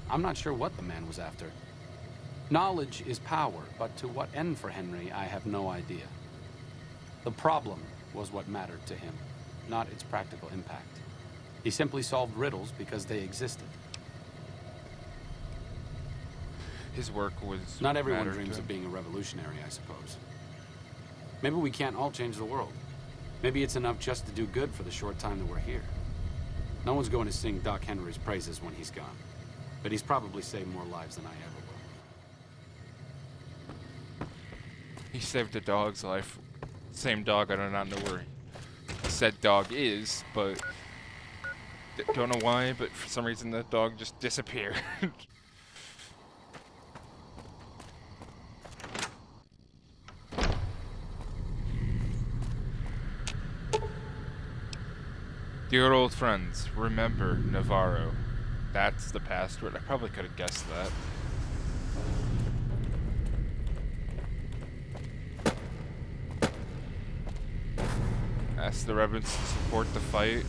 I'm not sure what the man was after. Knowledge is power, but to what end for Henry, I have no idea. The problem was what mattered to him, not its practical impact. He simply solved riddles because they existed. His work was. Not everyone mattered dreams to of him. being a revolutionary, I suppose. Maybe we can't all change the world. Maybe it's enough just to do good for the short time that we're here. No one's going to sing Doc Henry's praises when he's gone. But he's probably saved more lives than I ever will. He saved a dog's life. Same dog, I do not know where said dog is, but don't know why, but for some reason that dog just disappeared. Dear old friends, remember Navarro. That's the password. I probably could have guessed that. Ask the Rebels to support the fight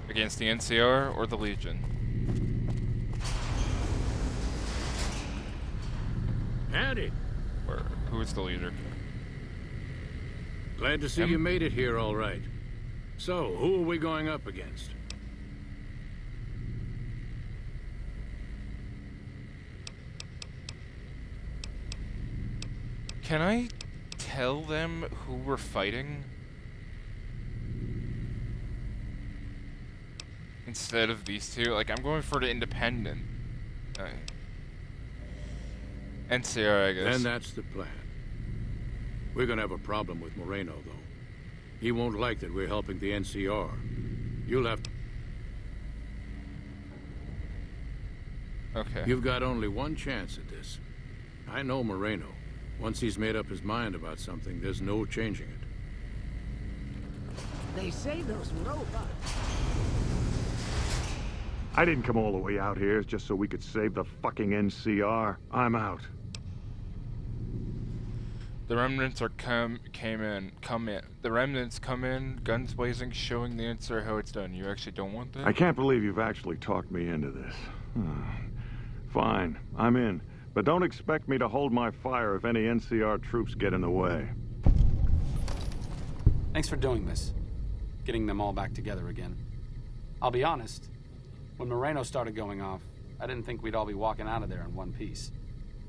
against the NCR or the Legion. Howdy. Who is the leader? Glad to see you made it here all right. So, who are we going up against? Can I tell them who we're fighting? Instead of these two? Like, I'm going for the independent. NCR, I guess. Then that's the plan. We're gonna have a problem with Moreno, though. He won't like that we're helping the NCR. You'll have to... Okay. You've got only one chance at this. I know Moreno. Once he's made up his mind about something, there's no changing it. They say those robots... I didn't come all the way out here just so we could save the fucking NCR. I'm out. The remnants are come in. The remnants come in, guns blazing, showing the answer how it's done. You actually don't want that? I can't believe you've actually talked me into this. Fine, I'm in. But don't expect me to hold my fire if any NCR troops get in the way. Thanks for doing this. Getting them all back together again. I'll be honest, when Moreno started going off, I didn't think we'd all be walking out of there in one piece.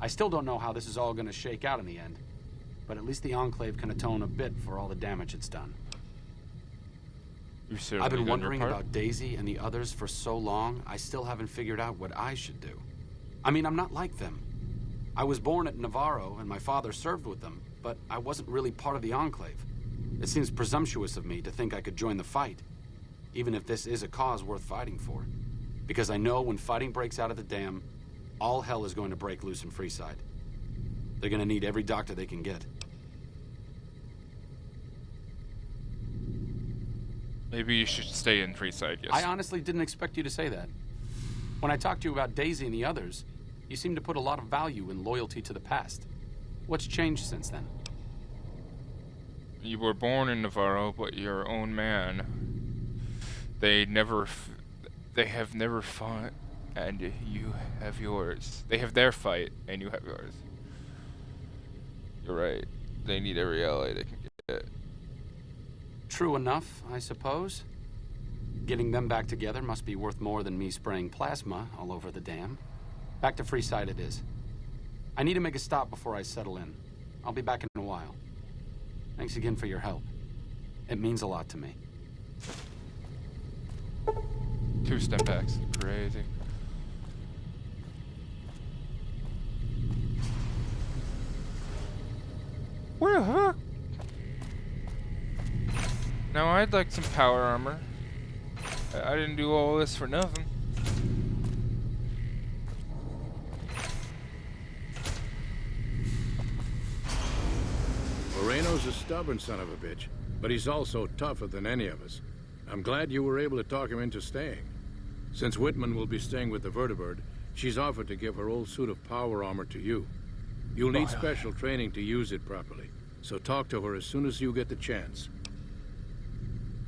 I still don't know how this is all gonna shake out in the end. But at least the Enclave can atone a bit for all the damage it's done. I've been wondering about Daisy and the others for so long, I still haven't figured out what I should do. I mean, I'm not like them. I was born at Navarro, and my father served with them, but I wasn't really part of the Enclave. It seems presumptuous of me to think I could join the fight, even if this is a cause worth fighting for. Because I know when fighting breaks out at the dam, all hell is going to break loose in Freeside. They're gonna need every doctor they can get. Maybe you should stay in Freeside, yes. I honestly didn't expect you to say that. When I talked to you about Daisy and the others, you seemed to put a lot of value in loyalty to the past. What's changed since then? You were born in Navarro, but your own man. They have never fought, and you have yours. They have their fight, and you have yours. You're right. They need every ally they can get. True enough, I suppose. Getting them back together must be worth more than me spraying plasma all over the dam. Back to Freeside it is. I need to make a stop before I settle in. I'll be back in a while. Thanks again for your help. It means a lot to me. 2 step backs. Crazy. Where the heck? Now I'd like some power armor. I didn't do all this for nothing. Moreno's a stubborn son of a bitch, but he's also tougher than any of us. I'm glad you were able to talk him into staying. Since Whitman will be staying with the vertibird, she's offered to give her old suit of power armor to you. You'll need special training to use it properly, so talk to her as soon as you get the chance.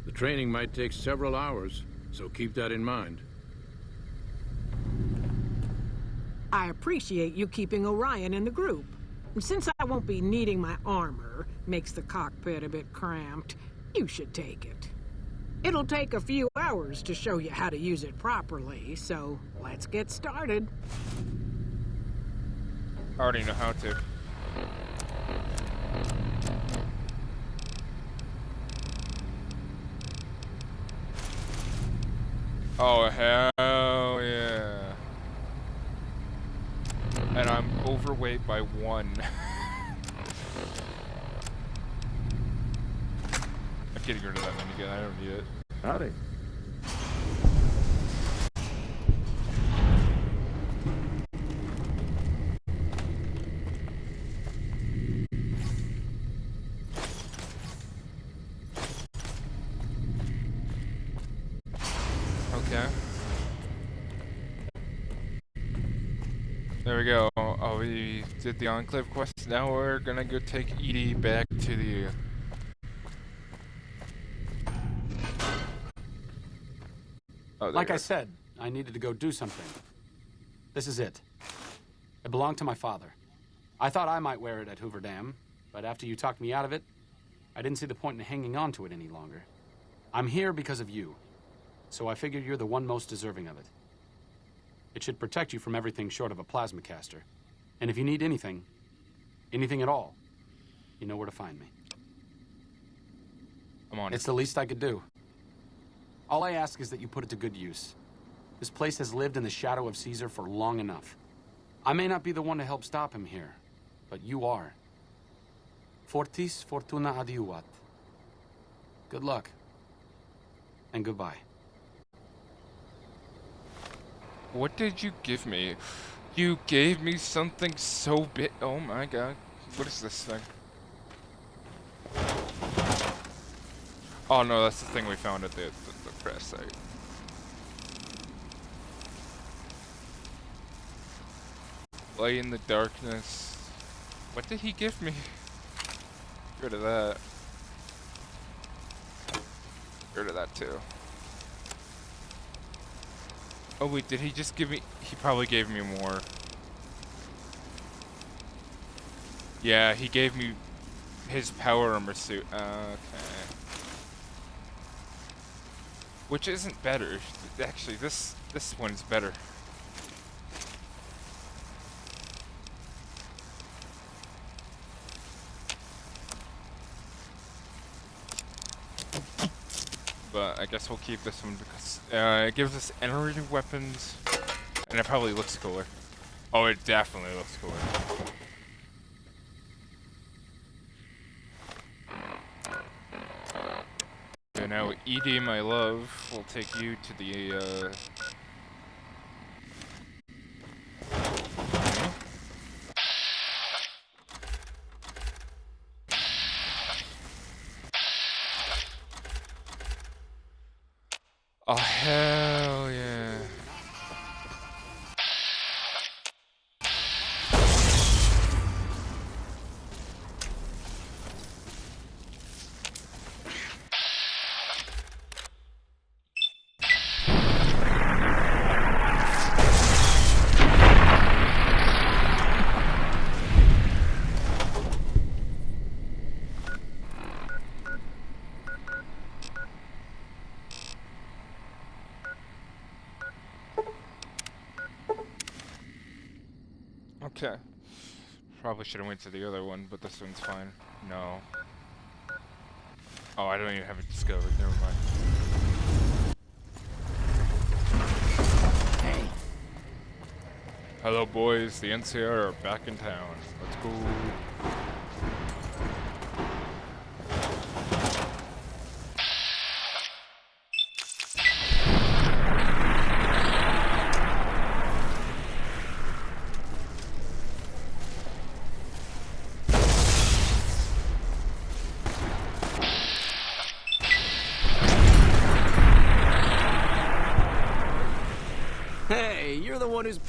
The training might take several hours, so keep that in mind. I appreciate you keeping Orion in the group. And since I won't be needing my armor, makes the cockpit a bit cramped, you should take it. It'll take a few hours to show you how to use it properly, so let's get started. I already know how to. Oh, hell yeah. weight by 1. I'm getting rid of that minigun. I don't need it. Howdy. Okay. There we go. Oh, we did the enclave quest. Now we're gonna go take Edie back to the... Oh, like I said, I needed to go do something. This is it. It belonged to my father. I thought I might wear it at Hoover Dam, but after you talked me out of it, I didn't see the point in hanging on to it any longer. I'm here because of you, so I figured you're the one most deserving of it. It should protect you from everything short of a plasma caster. And if you need anything at all, you know where to find me. I'm on it. It's the least I could do. All I ask is that you put it to good use. This place has lived in the shadow of Caesar for long enough. I may not be the one to help stop him here, but you are. Fortis fortuna adiuvat. Good luck. And goodbye. What did you give me? You gave me something so big. Oh my god. What is this thing? Oh no, that's the thing we found at the crash site. Light in the darkness. What did he give me? Get rid of that. Get rid of that too. Oh wait, did he just give me... He probably gave me more. Yeah, he gave me his power armor suit. Okay. Which isn't better. Actually, this one's better. But I guess we'll keep this one because it gives us energy weapons, and it probably looks cooler. Oh, it definitely looks cooler. Okay, now Edie, my love, will take you to the Oh, hell yeah. Okay. Probably should have went to the other one, but this one's fine. No. Oh, I don't even have it discovered. Never mind. Hey. Hello, boys. The NCR are back in town. Let's go. Hey, you're the one who's...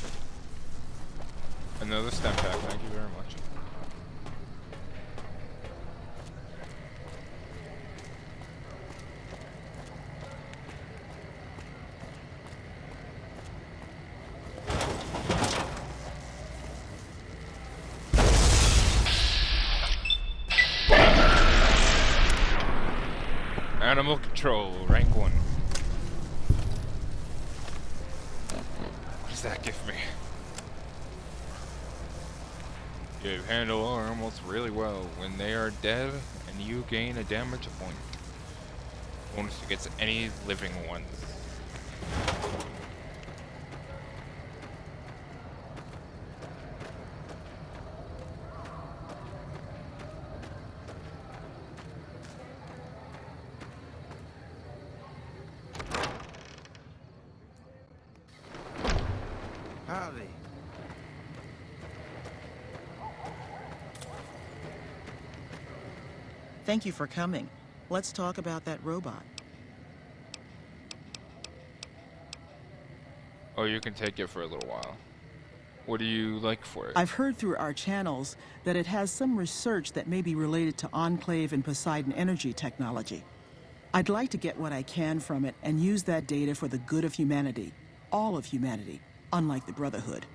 Another stem pack, thank you very much. Animal control, rank 1. What does that give me? You handle our animals really well. When they are dead, and you gain a damage point. Bonus against any living ones. Thank you for coming. Let's talk about that robot. Oh, you can take it for a little while. What do you like for it? I've heard through our channels that it has some research that may be related to Enclave and Poseidon energy technology. I'd like to get what I can from it and use that data for the good of humanity. All of humanity, unlike the Brotherhood.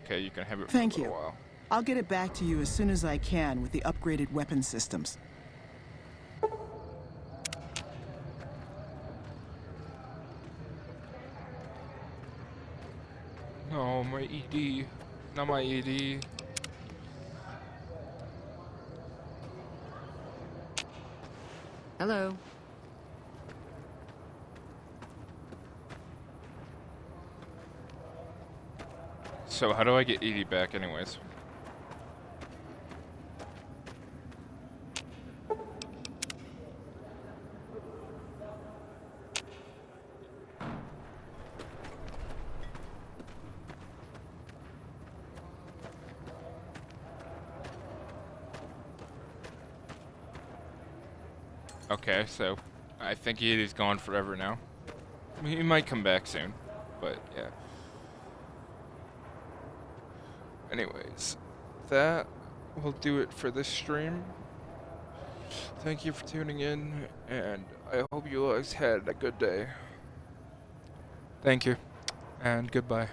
Okay, you can have it for Thank a little you. while. I'll get it back to you as soon as I can with the upgraded weapon systems. Oh, my ED. Not my ED. Hello. So how do I get ED back anyways? Okay, so I think ED's gone forever now. He might come back soon, but yeah. Anyways, that will do it for this stream. Thank you for tuning in, and I hope you guys had a good day. Thank you, and goodbye.